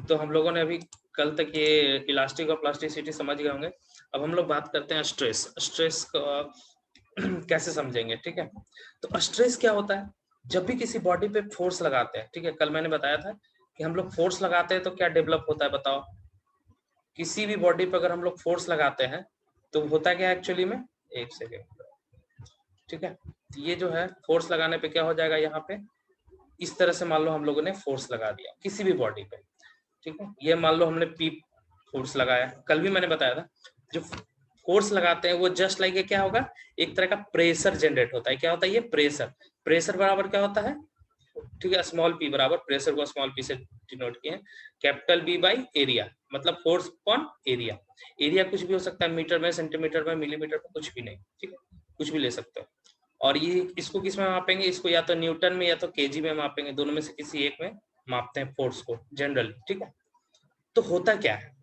तो हम लोगों ने अभी कल तक ये इलास्टिक और प्लास्टिसिटी समझ गए होंगे। अब हम लोग बात करते हैं स्ट्रेस। स्ट्रेस का कैसे समझेंगे, ठीक है। तो स्ट्रेस क्या होता है? जब भी किसी बॉडी पे फोर्स लगाते हैं, ठीक है, कल मैंने बताया था कि हम लोग फोर्स लगाते हैं तो क्या डेवलप होता है बताओ। किसी भी बॉडी पे अगर हम लोग फोर्स लगाते हैं तो होता क्या है एक्चुअली में, एक सेकेंड, ठीक है। तो ये जो है फोर्स लगाने पे क्या हो जाएगा, यहाँ पे इस तरह से मान लो हम लोगों ने फोर्स लगा दिया किसी भी बॉडी पे, ठीक है। ये मान लो हमने पी फोर्स लगाया, कल भी मैंने बताया था जो फोर्स लगाते हैं वो जस्ट लाइक क्या होगा, एक तरह का प्रेशर जनरेट होता है। क्या होता है ये प्रेशर? प्रेशर बराबर क्या होता है, ठीक है, स्मॉल पी बराबर, प्रेशर को स्मॉल पी से डिनोट किए, कैपिटल बी बाई एरिया, मतलब फोर्स अपॉन एरिया। एरिया कुछ भी हो सकता है, मीटर में, सेंटीमीटर में, मिलीमीटर में, कुछ भी नहीं, ठीक है, कुछ भी ले सकते हो। और ये इसको किस में मापेंगे, इसको या तो न्यूटन में या तो केजी में मापेंगे, दोनों में से किसी एक में मापते हैं फोर्स को जनरली, ठीक है। तो होता क्या है,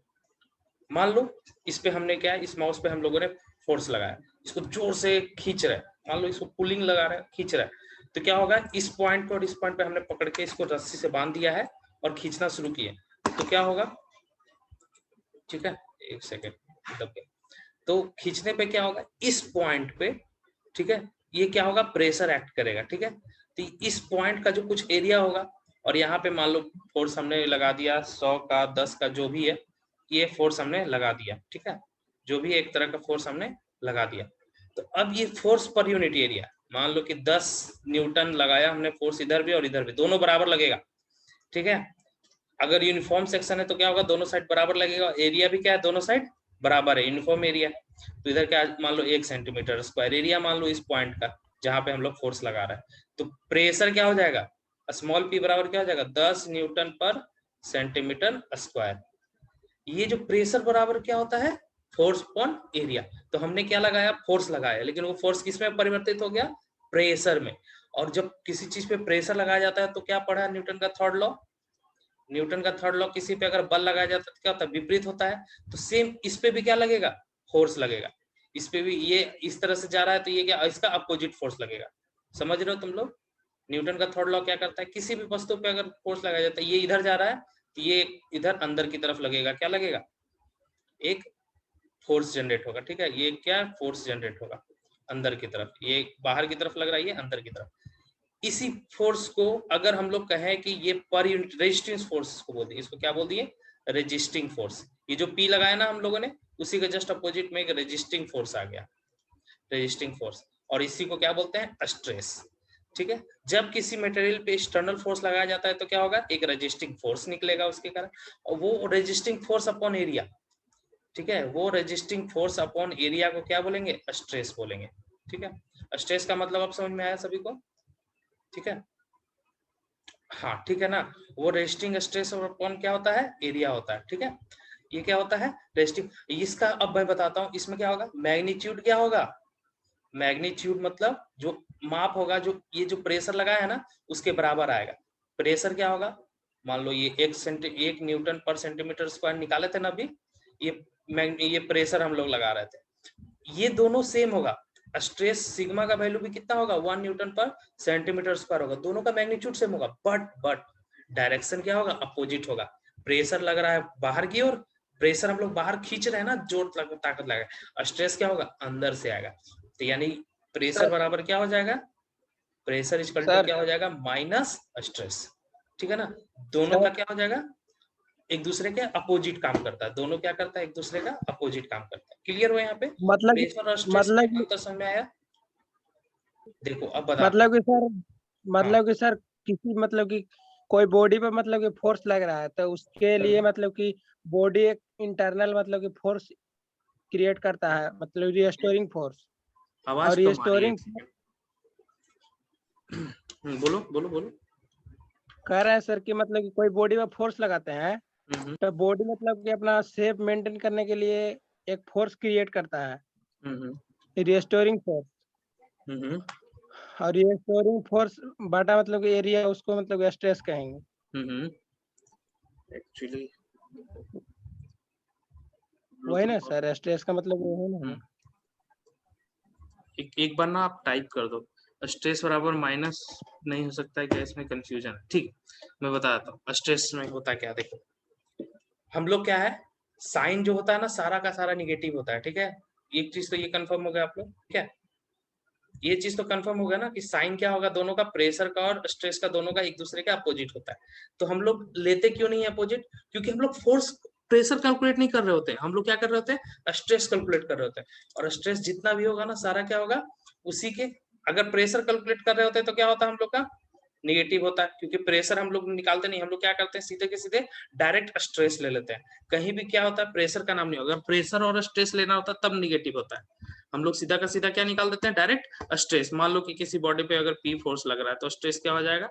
मान लो इस पे हमने क्या है, इस माउस पे हम लोगों ने फोर्स लगाया, इसको जोर से खींच रहे हैं, मान लो इसको पुलिंग लगा रहे हैं, खींच रहे हैं, तो क्या होगा, इस पॉइंट पे और इस पॉइंट पे हमने पकड़ के इसको रस्सी से बांध दिया है और खींचना शुरू किए, तो क्या होगा, ठीक है, एक सेकेंड, तो खींचने पे क्या होगा, इस पॉइंट पे, ठीक है, ये क्या होगा, प्रेशर एक्ट करेगा, ठीक है। तो इस पॉइंट का जो कुछ एरिया होगा, और यहाँ पे मान लो फोर्स हमने लगा दिया 100 का, 10 का, जो भी है, ये फोर्स हमने लगा दिया, ठीक है, जो भी एक तरह का फोर्स हमने लगा दिया। तो अब ये फोर्स पर यूनिट एरिया, मान लो कि 10 न्यूटन लगाया हमने फोर्स, इधर भी और इधर भी, दोनों बराबर लगेगा, ठीक है। अगर यूनिफॉर्म सेक्शन है तो क्या होगा, दोनों साइड बराबर लगेगा, एरिया भी क्या है, दोनों साइड बराबर है, यूनिफॉर्म एरिया। तो इधर क्या मान लो 1 सेंटीमीटर स्क्वायर एरिया मान लो इस पॉइंट का जहां पे हम लोग फोर्स लगा रहे हैं, तो प्रेशर क्या हो जाएगा, स्मॉल पी बराबर क्या हो जाएगा, 10 न्यूटन पर सेंटीमीटर स्क्वायर। ये जो प्रेशर बराबर क्या होता है, फोर्स अपॉन एरिया। तो हमने क्या लगाया, फोर्स लगाया, लेकिन वो फोर्स किस में परिवर्तित हो गया, प्रेशर में। और जब किसी चीज पे प्रेशर लगाया जाता है तो क्या पढ़ा, न्यूटन का थर्ड लॉ। न्यूटन का थर्ड लॉ, किसी पे अगर बल लगाया जाता है तो क्या होता है, विपरीत होता है। तो सेम इस पे भी क्या लगेगा, फोर्स लगेगा। इस पे भी ये इस तरह से जा रहा है तो ये क्या, इसका अपोजिट फोर्स लगेगा। समझ रहे हो तुम लोग, न्यूटन का थर्ड लॉ क्या करता है, किसी भी वस्तु पे अगर फोर्स लगाया जाता है, ये इधर जा रहा है तो ये इधर अंदर की तरफ लगेगा, क्या लगेगा, एक फोर्स जनरेट होगा, ठीक है। ये क्या फोर्स जनरेट होगा अंदर की तरफ, ये बाहर की तरफ लग रहा है, ये अंदर की तरफ। इसी फोर्स को अगर हम लोग कहें कि ये पर यूनिट रेजिस्टिंग फोर्स को बोल दिए, इसको क्या बोल दिए, रेजिस्टिंग फोर्स। ये जो पी लगाया ना हम लोगों ने, उसी के जस्ट अपोजिट में एक रेजिस्टिंग फोर्स आ गया, रेजिस्टिंग फोर्स। और इसी को क्या बोलते हैं, स्ट्रेस, ठीक है। जब किसी मटेरियल पे एक्सटर्नल फोर्स लगाया जाता है तो क्या होगा, एक रेजिस्टिंग फोर्स निकलेगा उसके कारण, और वो रेजिस्टिंग फोर्स अपॉन एरिया, ठीक है, वो रेजिस्टिंग फोर्स अपॉन एरिया को क्या बोलेंगे, स्ट्रेस बोलेंगे, ठीक है। स्ट्रेस का मतलब अब समझ में आया सभी को, ठीक है। हाँ ठीक है ना, वो रेजिस्टिंग स्ट्रेस और अपॉन क्या होता है, एरिया होता है, ठीक है। ये क्या होता है, रेजिस्टिंग। इसका अब मैं बताता हूँ, इसमें क्या होगा, मैग्नीट्यूड क्या होगा, मैग्नीट्यूड मतलब जो माप होगा, जो ये जो प्रेशर लगाया है ना उसके बराबर आएगा। प्रेशर क्या होगा, मान लो ये 1 न्यूटन पर सेंटीमीटर स्क्वायर निकाले थे ना अभी, ये प्रेशर हम लोग लगा रहे थे, ये दोनों सेम होगा। स्ट्रेस सिग्मा का वैल्यू भी कितना होगा, 1 न्यूटन पर सेंटीमीटर स्क्वायर होगा, दोनों का मैग्नीट्यूड सेम होगा, बट डायरेक्शन क्या होगा, अपोजिट होगा। प्रेशर लग रहा है बाहर की ओर, प्रेशर हम लोग बाहर खींच रहे हैं ना, जोर ताकत लगा, स्ट्रेस क्या होगा, अंदर से आएगा। तो यानी प्रेशर सर बराबर क्या हो जाएगा, प्रेशर इक्वल टू सर क्या हो जाएगा, माइनस स्ट्रेस, ठीक है ना। दोनों सर का क्या हो जाएगा, एक दूसरे के अपोजिट काम करता है, दोनों क्या करता है, एक दूसरे का अपोजिट काम करता है। क्लियर हो यहाँ पे, मतलब प्रेशर और स्ट्रेस में मतलब अंतर समझ में आया। देखो अब बताता हूँ। मतलब कि सर हाँ मतलब कि सर किसी मतलब कि कोई बॉडी पे मतलब कि फोर्स लग रहा है तो उसके लिए मतलब कि बॉडी एक इंटरनल मतलब कि फोर्स क्रिएट करता है, मतलब रिस्टोरिंग फोर्स। और आवाज कम आ रही है, रिस्टोरिंग एक सेकंड। बोलो बोलो बोलो। कह रहे हैं सर कि मतलब कि कोई बॉडी में फोर्स लगाते हैं हम्म तो बॉडी मतलब कि अपना शेप मेंटेन करने के लिए एक फोर्स क्रिएट करता है, हम्म रिस्टोरिंग फोर्स। हम्म और रिस्टोरिंग फोर्स बटा मतलब कि एरिया, उसको मतलब स्ट्रेस कहेंगे। हम्म एक्चुअली वही ना ब्लूटूथ ऑफ। सर, स्ट्रेस का मतलब वो है ना। एक बार ना आप टाइप कर दो, स्ट्रेस बराबर माइनस नहीं हो सकता है क्या, इसमें कंफ्यूजन है। ठीक, मैं बता देता हूँ स्ट्रेस में होता क्या। देखो हम लोग क्या है, साइन जो होता है ना सारा का सारा निगेटिव होता है, ठीक है। एक चीज तो ये कंफर्म हो गया आप लोग, ठीक है। ये चीज तो कंफर्म हो गया ना कि साइन क्या होगा, दोनों का, प्रेशर का और स्ट्रेस का, दोनों का एक दूसरे के अपोजिट होता है। तो हम लोग लेते क्यों नहीं है अपोजिट, क्योंकि हम लोग फोर्स प्रेशर कैलकुलेट नहीं कर रहे होते, हम लोग क्या कर रहे होते हैं, स्ट्रेस कैलकुलेट कर रहे होते हैं। और स्ट्रेस जितना भी होगा ना सारा क्या होगा, उसी के, अगर प्रेशर कैलकुलेट कर रहे होते हैं तो क्या होता है हम लोग का, निगेटिव होता है। क्योंकि प्रेशर हम लोग निकालते नहीं, हम लोग क्या करते हैं सीधे के सीधे डायरेक्ट स्ट्रेस ले लेते हैं। कहीं भी क्या होता है, प्रेशर का नाम नहीं होगा, प्रेशर और स्ट्रेस लेना होता है तब निगेटिव होता है। हम लोग सीधा का सीधा क्या निकाल देते हैं, डायरेक्ट स्ट्रेस। मान लो कि किसी बॉडी पे अगर पी फोर्स लग रहा है तो स्ट्रेस क्या हो जाएगा,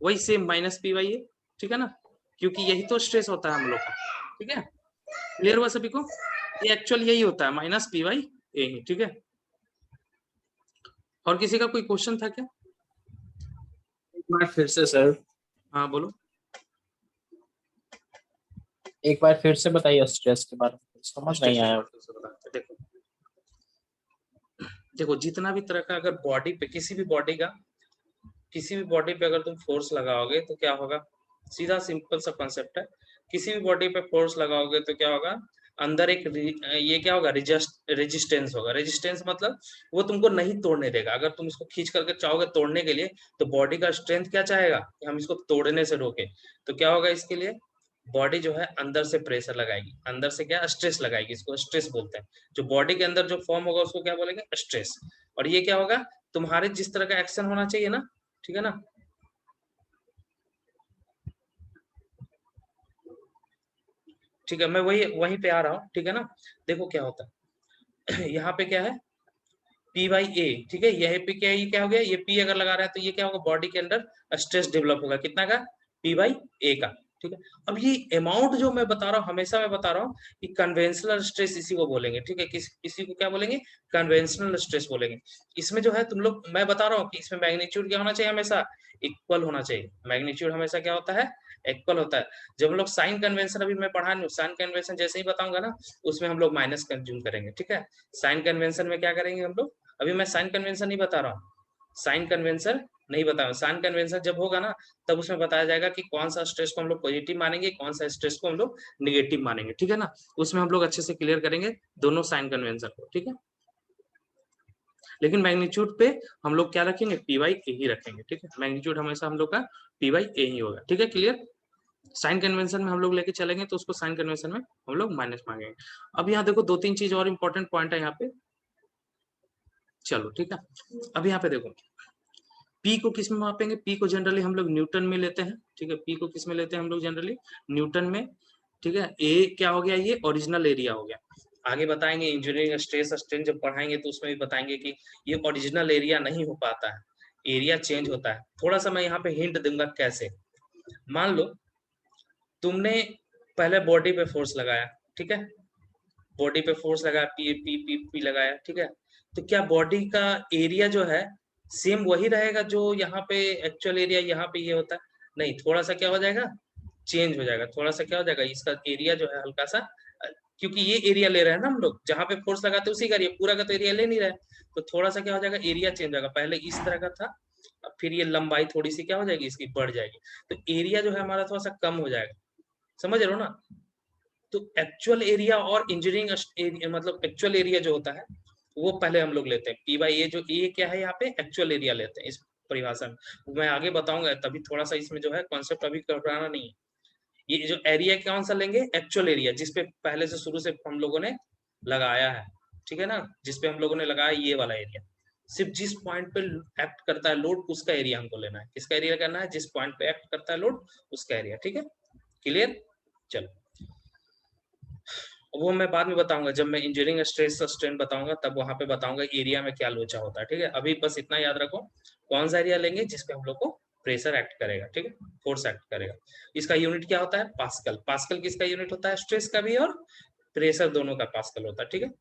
वही सेम माइनस पी वाई है, ठीक है ना, क्योंकि यही तो स्ट्रेस होता है हम लोग का, ठीक है। क्लियर हुआ सभी को, ये एक्चुअल यही होता है, माइनस पी वाई ए ही, ठीक है। और किसी का कोई क्वेश्चन था क्या? एक बार फिर से सर, हाँ बोलो। एक बार फिर से बताइए स्ट्रेस के बारे में, समझ नहीं आया। देखो देखो जितना भी तरह का अगर बॉडी पे, किसी भी बॉडी पे अगर तुम फोर्स लगाओगे तो क्या होगा, सीधा सिंपल सा कॉन्सेप्ट है। किसी भी बॉडी पे फोर्स लगाओगे तो क्या होगा, अंदर एक ये क्या होगा, रेजिस्टेंस होगा। रेजिस्टेंस मतलब वो तुमको नहीं तोड़ने देगा। अगर तुम इसको खींच करके चाहोगे तोड़ने के लिए तो बॉडी का स्ट्रेंथ क्या चाहेगा कि हम इसको तोड़ने से रोके। तो क्या होगा, इसके लिए बॉडी जो है अंदर से प्रेशर लगाएगी, अंदर से क्या स्ट्रेस लगाएगी, इसको स्ट्रेस बोलते हैं। जो बॉडी के अंदर जो फॉर्म होगा उसको क्या बोलेंगे, स्ट्रेस। और ये क्या होगा, तुम्हारे जिस तरह का एक्शन होना चाहिए ना, ठीक है ना, ठीक है, मैं वही वहीं पे आ रहा हूँ, ठीक है ना। देखो क्या होता है यहाँ पे क्या है, पी बाई ए, ठीक है। यह पे क्या, ये क्या हो गया, ये पी अगर लगा रहा है तो ये क्या होगा, बॉडी के अंदर स्ट्रेस डेवलप होगा, कितना का, पी बाई ए का, ठीक है। अब ये अमाउंट जो मैं बता रहा हूँ, हमेशा मैं बता रहा हूँ कि कन्वेंशनल स्ट्रेस इसी को बोलेंगे, ठीक है। इसी को क्या बोलेंगे, कन्वेंशनल स्ट्रेस बोलेंगे। इसमें जो है तुम लोग, मैं बता रहा हूँ कि इसमें मैग्नीट्यूड क्या होना चाहिए, हमेशा इक्वल होना चाहिए। मैग्नीट्यूड हमेशा क्या होता है, इक्वल होता है। जब हम लोग साइन कन्वेंशन, अभी मैं पढ़ा नहीं, साइन कन्वेंशन जैसे ही बताऊंगा ना उसमें हम लोग माइनस कंज्यूम करेंगे, ठीक है। साइन कन्वेंशन में क्या करेंगे हम लोग, अभी मैं साइन कन्वेंशन नहीं बता रहा हूँ, साइन कन्वेंशन नहीं बता रहा हूँ। साइन कन्वेंशन जब होगा ना तब उसमें बताया जाएगा कि कौन सा स्ट्रेस को हम लोग पॉजिटिव मानेंगे, कौन सा स्ट्रेस को हम लोग निगेटिव मानेंगे, ठीक है ना। उसमें हम लोग अच्छे से क्लियर करेंगे दोनों साइन कन्वेंशन को, ठीक है। लेकिन मैग्नीट्यूड पे हम लोग क्या रखेंगे, पी वाई ए ही रखेंगे, ठीक है। मैग्नीट्यूड हमेशा हम लोग का पी वाई ए ही होगा, ठीक है, क्लियर। साइन कन्वेंशन में हम लोग लेके चलेंगे तो उसको साइन कन्वेंशन में हम लोग माइनस मांगेंगे। अब यहाँ देखो दो तीन चीज और इंपॉर्टेंट पॉइंट है यहाँ पे, चलो ठीक है। अब यहाँ पे देखो पी को किस में मापेंगे, पी को जनरली हम लोग न्यूटन में लेते हैं, ठीक है। पी को किस में लेते हैं हम लोग जनरली, न्यूटन में, ठीक है। ए क्या हो गया, ये ओरिजिनल एरिया हो गया। आगे बताएंगे इंजीनियरिंग स्ट्रेस स्ट्रेन जब पढ़ाएंगे तो उसमें भी बताएंगे कि ये ओरिजिनल एरिया नहीं हो पाता है, एरिया चेंज होता है। थोड़ा सा मैं यहाँ पे हिंट दूंगा कैसे। मान लो तुमने पहले बॉडी पे फोर्स लगाया, ठीक है, बॉडी पे फोर्स लगाया, पी पी पी पी लगाया, ठीक है। तो क्या बॉडी का एरिया जो है सेम वही रहेगा जो यहाँ पे एक्चुअल एरिया यहाँ पे ये होता है, नहीं, थोड़ा सा क्या हो जाएगा, चेंज हो जाएगा। थोड़ा सा क्या हो जाएगा, इसका एरिया जो है हल्का सा, क्योंकि ये एरिया ले रहे हैं ना हम लोग, जहाँ पे फोर्स लगाते हैं उसी का एरिया, पूरा का तो एरिया ले नहीं रहा है। तो थोड़ा सा क्या हो जाएगा, एरिया चेंज होगा, पहले इस तरह का था, अब फिर ये लंबाई थोड़ी सी क्या हो जाएगी, इसकी बढ़ जाएगी। तो एरिया जो है हमारा थोड़ा सा कम हो जाएगा, समझ रहे हो ना। तो एक्चुअल एरिया और इंजीनियरिंग मतलब एक्चुअल एरिया जो होता है वो पहले हम लोग लेते हैं, पी बाई ए, जो ए क्या है यहाँ पे एक्चुअल एरिया लेते हैं इस परिभाषा में। मैं आगे बताऊंगा, तभी थोड़ा सा इसमें जो है कॉन्सेप्ट अभी कराना नहीं है। ये जो एरिया कौन सा लेंगे, एक्चुअल एरिया, जिसपे पहले से शुरू से हम लोगों ने लगाया है, ठीक है ना, जिसपे हम लोगों ने लगाया ये वाला एरिया। सिर्फ जिस पॉइंट पे एक्ट करता है लोड उसका एरिया हमको लेना है। किसका एरिया करना है, जिस पॉइंट पे एक्ट करता है लोड उसका एरिया, ठीक है, क्लियर। चलो वो मैं बाद में बताऊंगा, जब मैं इंजीनियरिंग स्ट्रेस स्ट्रेन बताऊंगा तब वहां पे बताऊंगा एरिया में क्या लोचा होता है, ठीक है। अभी बस इतना याद रखो, कौन सा एरिया लेंगे जिसपे हम लोग को प्रेशर एक्ट करेगा, ठीक है, फोर्स एक्ट करेगा। इसका यूनिट क्या होता है, पास्कल। पास्कल किसका यूनिट होता है, स्ट्रेस का भी और प्रेशर दोनों का पास्कल होता है, ठीक है।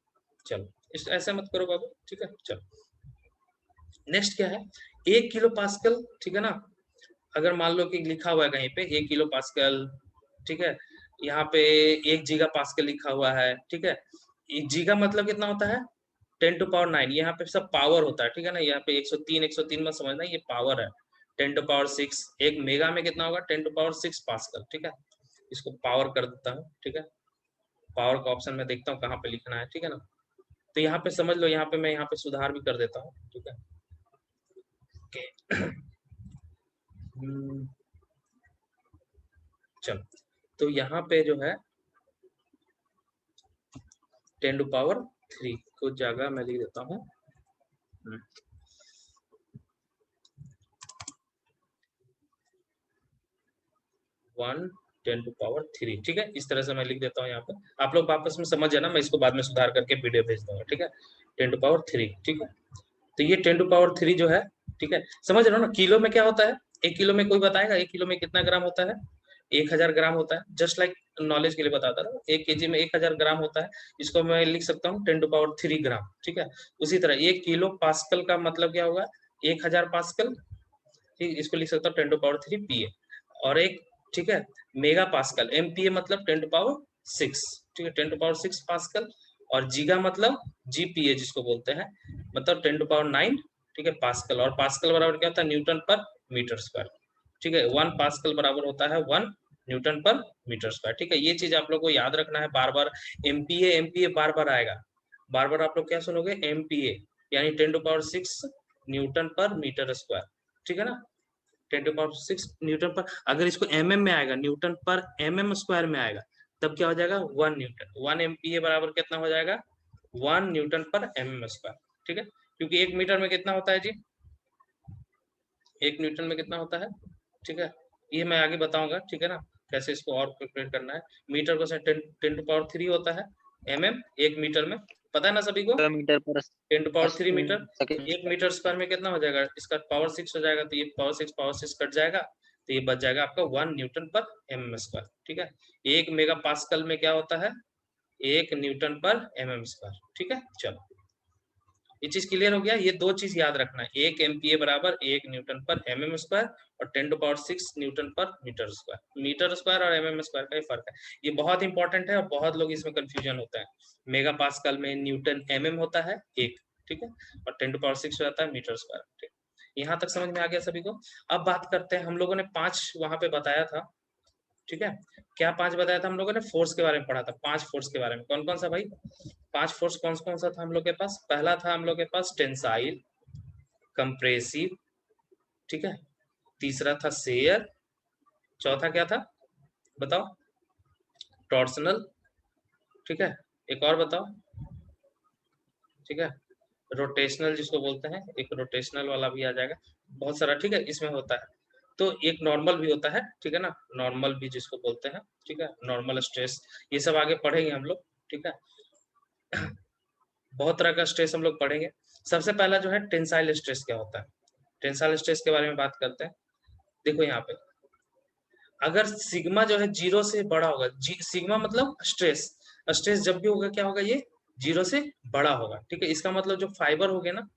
चलो ऐसा मत करो बाबू, ठीक है। चलो नेक्स्ट क्या है, 1 किलो पास्कल, ठीक है ना। अगर मान लो कि लिखा हुआ है कहीं पे 1 किलो पास्कल, ठीक है, यहाँ पे 1 गीगा पास्कल लिखा हुआ है, ठीक है। 1 गीगा मतलब कितना होता है, 10 टू पावर 9, यहाँ पे सब पावर होता है, ठीक है ना। यहाँ पे 103 मत समझना, ये पावर है। 10 टू पावर 6, एक मेगा में कितना होगा? 10 टू पावर 6 पास्कल, ठीक है। इसको पावर कर देता हूँ, ठीक है। पावर का ऑप्शन में देखता हूँ कहाँ पे लिखना है, ठीक है ना। तो यहाँ पे समझ लो, यहाँ पे मैं यहाँ पे सुधार भी कर देता हूँ, ठीक है। चलो, तो यहाँ पे जो है 10 टू पावर 3 को जगह मैं लिख देता हूँ 1 10 टू पावर 3, ठीक है। इस तरह से मैं लिख देता हूँ यहाँ पे। आप लोग वापस में समझ जाना, मैं इसको बाद में सुधार करके वीडियो भेज दूंगा, ठीक है। 10 टू पावर 3, ठीक है। तो ये 10 टू पावर 3 जो है, ठीक है, समझ रहे हो ना। किलो में क्या होता है? 1 किलो में कोई बताएगा 1 किलो में कितना ग्राम होता है? 1000 ग्राम होता है। जस्ट लाइक नॉलेज के लिए बताता रहा, 1 केजी में 1000 ग्राम होता है। इसको मैं लिख सकता हूँ 10 टू पावर 3 ग्राम, ठीक है। उसी तरह 1 किलो पास्कल का मतलब क्या होगा? 1000 पास्कल, ठीक। इसको लिख सकता हूँ 10 टू पावर 3 पीए। और एक, ठीक है, मेगा पास्कल, एमपीए मतलब 10 टू पावर 6, ठीक है, 10 टू पावर 6 पास्कल। और जीगा मतलब जीपीए जिसको बोलते हैं, मतलब 10 टू पावर 9, ठीक है, पास्कल। और पास्कल बराबर क्या होता है? न्यूटन पर मीटर स्क्वायर, ठीक है। 1 पास्कल बराबर होता है 1 न्यूटन पर मीटर स्क्वायर, ठीक है। ये चीज आप लोग को याद रखना है बार बार। एमपीए एमपीए बार बार आएगा, बार बार आप लोग क्या सुनोगे? एमपीए, यानी 10 टू पावर 6 न्यूटन पर मीटर स्क्वायर, ठीक है ना। 10 टू पावर 6 न्यूटन पर। अगर इसको एमएम में आएगा, न्यूटन पर एमएम स्क्वायर में आएगा, तब क्या हो जाएगा? 1 न्यूटन। 1 एमपीए बराबर कितना हो जाएगा? 1 न्यूटन पर एमएम स्क्वायर, ठीक है। क्योंकि 1 मीटर में कितना होता है जी? 1 न्यूटन में कितना होता है, ठीक है। ये मैं आगे बताऊंगा, ठीक है ना, कैसे इसको और कैलकुलेट करना है। मीटर को 10 टू पावर 3 होता है, एमएम 1 मीटर में, पता है ना सभी को। मीटर पर 10 to power 3 metre, second. 1 metre square में कितना हो जाएगा? इसका पावर 6 हो जाएगा, तो ये पावर 6 कट जाएगा, तो ये बच जाएगा आपका 1 न्यूटन पर एमएम स्क्वायर, ठीक है। 1 मेगा पास्कल में क्या होता है? 1 न्यूटन पर एमएम स्क्वायर, ठीक है। चलो, ये चीज क्लियर हो गया। ये दो चीज याद रखना है, 1 एमपीए बराबर 1 न्यूटन पर एमएम स्क्वायर, और 10 टू पावर 6 न्यूटन पर मीटर स्क्वायर। मीटर स्क्वायर और एमएम स्क्वायर का ही फर्क है। ये बहुत इंपॉर्टेंट है और बहुत लोग इसमें कंफ्यूजन होता है। मेगा पास्कल में न्यूटन एमएम होता है 1, ठीक है, और 10 टू पावर 6 हो जाता है मीटर स्क्वायर, ठीक। यहाँ तक समझ में आ गया सभी को। अब बात करते हैं, हम लोगों ने 5 वहां पे बताया था, ठीक है। क्या 5 बताया था हम लोगों ने? फोर्स के बारे में पढ़ा था, 5 फोर्स के बारे में। कौन कौन सा भाई? 5 फोर्स कौन कौन सा था हम लोग के पास? पहला था हम लोग के पास टेंसाइल, कंप्रेसिव, ठीक है। तीसरा था शेयर। चौथा क्या था बताओ? टॉर्सनल, ठीक है। एक और बताओ, ठीक है। रोटेशनल जिसको बोलते हैं, एक रोटेशनल वाला भी आ जाएगा, बहुत सारा, ठीक है, इसमें होता है। तो एक नॉर्मल भी होता है, ठीक है ना, नॉर्मल भी जिसको बोलते हैं, ठीक है, नॉर्मल स्ट्रेस। ये सब आगे पढ़ेंगे हम लोग, ठीक है। बहुत तरह का स्ट्रेस हम लोग पढ़ेंगे। सबसे पहला जो है टेंसाइल स्ट्रेस क्या होता है? टेंसाइल स्ट्रेस के बारे में बात करते हैं। देखो यहाँ पे, अगर सिग्मा जो है 0 से बड़ा होगा, सिग्मा मतलब स्ट्रेस, स्ट्रेस जब भी होगा क्या होगा? ये 0 से बड़ा होगा, ठीक है। इसका मतलब जो फाइबर हो गया ना,